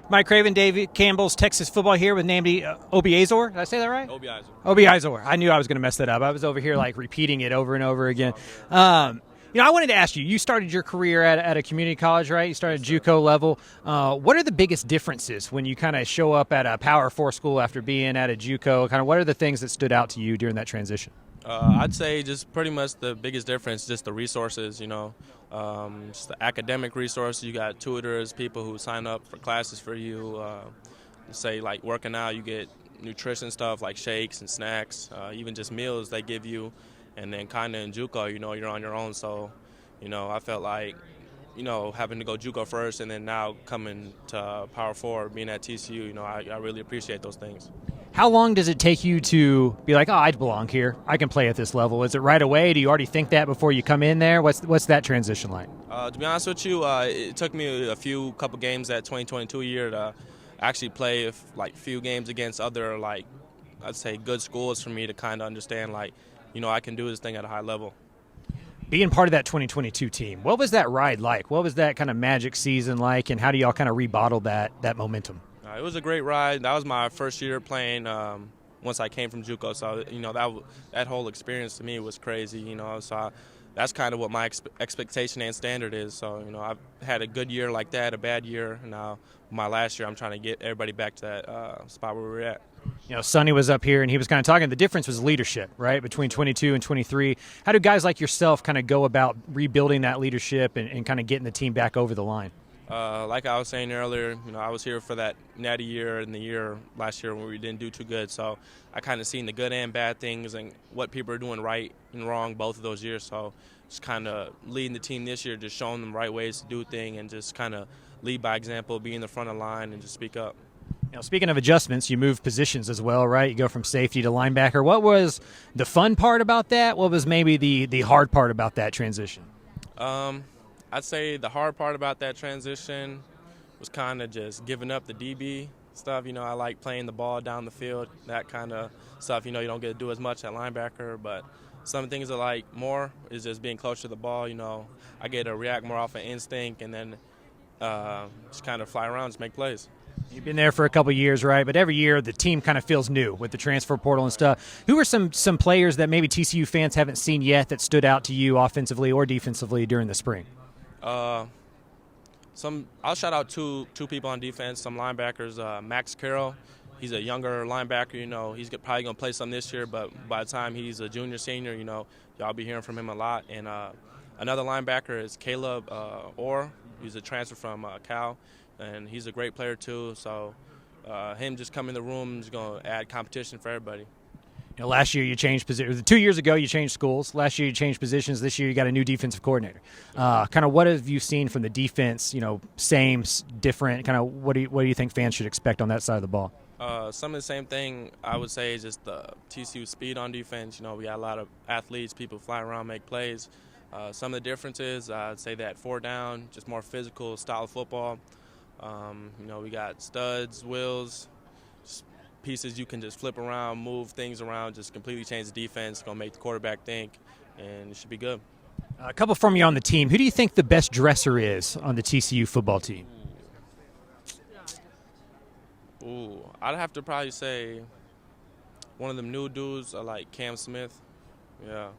Mike Craven, David Campbell's Texas football here with Nambi Obiazor. Did I say that right? Obiazor. Obiazor. I knew I was going to mess that up. I was over here like repeating it over and over again. I wanted to ask you. You started your career at a community college, right? You started JUCO level. What are the biggest differences when you kind of show up at a Power 4 school after being at a JUCO? Kind of what are the things that stood out to you during that transition? I'd say just pretty much the biggest difference, just the resources, just the academic resources. You got tutors, people who sign up for classes for you. Say like working out, you get nutrition stuff like shakes and snacks, even just meals they give you. And then kind of in JUCO, you're on your own. So, I felt like, having to go JUCO first and then now coming to Power 4, being at TCU, I really appreciate those things. How long does it take you to be like, oh, I belong here. I can play at this level? Is it right away? Do you already think that before you come in there? What's that transition like? To be honest with you, it took me a couple games that 2022 year to actually play a few games against other, I'd say, good schools for me to kind of understand, I can do this thing at a high level. Being part of that 2022 team, what was that ride like? What was that kind of magic season like, and how do y'all kind of rebottle that momentum? It was a great ride. That was my first year playing once I came from JUCO. So, that whole experience to me was crazy, So that's kind of what my expectation and standard is. So, I've had a good year like that, a bad year. Now, my last year, I'm trying to get everybody back to that spot where we're at. Sonny was up here, and he was kind of talking. The difference was leadership, right, between 22 and 23. How do guys like yourself kind of go about rebuilding that leadership and kind of getting the team back over the line? Like I was saying earlier, I was here for that natty year and the year last year when we didn't do too good. So I kind of seen the good and bad things and what people are doing right and wrong both of those years. So just kind of leading the team this year, just showing them right ways to do things and just kind of lead by example, be in the front of the line and just speak up. Speaking of adjustments, you moved positions as well, right? You go from safety to linebacker. What was the fun part about that? What was maybe the hard part about that transition? I'd say the hard part about that transition was kind of just giving up the DB stuff. I like playing the ball down the field, that kind of stuff. You don't get to do as much at linebacker, but some things I like more is just being close to the ball. I get to react more off of instinct and then just kind of fly around, just make plays. You've been there for a couple of years, right? But every year the team kind of feels new with the transfer portal and stuff. Who are some players that maybe TCU fans haven't seen yet that stood out to you offensively or defensively during the spring? I'll shout out two people on defense, some linebackers. Max Carroll, he's a younger linebacker. He's probably going to play some this year, but by the time he's a junior, senior, y'all be hearing from him a lot. And another linebacker is Caleb Orr. He's a transfer from Cal, and he's a great player too. So him just coming in the room is going to add competition for everybody. Last year you changed positions. 2 years ago you changed schools. Last year you changed positions. This year you got a new defensive coordinator. Kind of what have you seen from the defense? Same, different. Kind of what do you think fans should expect on that side of the ball? Some of the same thing I would say is just the TCU speed on defense. We got a lot of athletes, people fly around, make plays. Some of the differences, I'd say that 4 down, just more physical style of football. We got studs, wheels, pieces you can just flip around, move things around, just completely change the defense, going to make the quarterback think, and it should be good. A couple from you on the team. Who do you think the best dresser is on the TCU football team? I'd have to probably say one of them new dudes like Cam Smith. Yeah.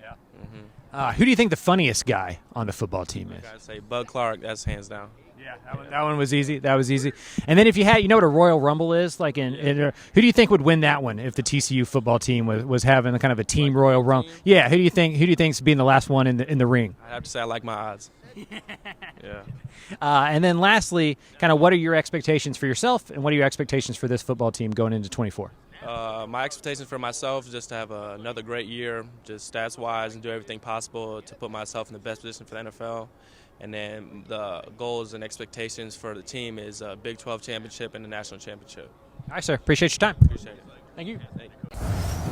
Mm-hmm. Who do you think the funniest guy on the football team is? I'd say Bud Clark. That's hands down. Yeah, that one was easy. That was easy. And then if you had, what a Royal Rumble is? Who do you think would win that one if the TCU football team was having kind of a team Royal Rumble? Yeah, who do you think's being the last one in the ring? I'd have to say I like my odds. Yeah. And then lastly, kind of what are your expectations for yourself, and what are your expectations for this football team going into 24? My expectations for myself is just to have another great year, just stats-wise, and do everything possible to put myself in the best position for the NFL. And then the goals and expectations for the team is a Big 12 championship and a national championship. All right, sir. Appreciate your time. Appreciate it. Thank you. Yeah, thank you.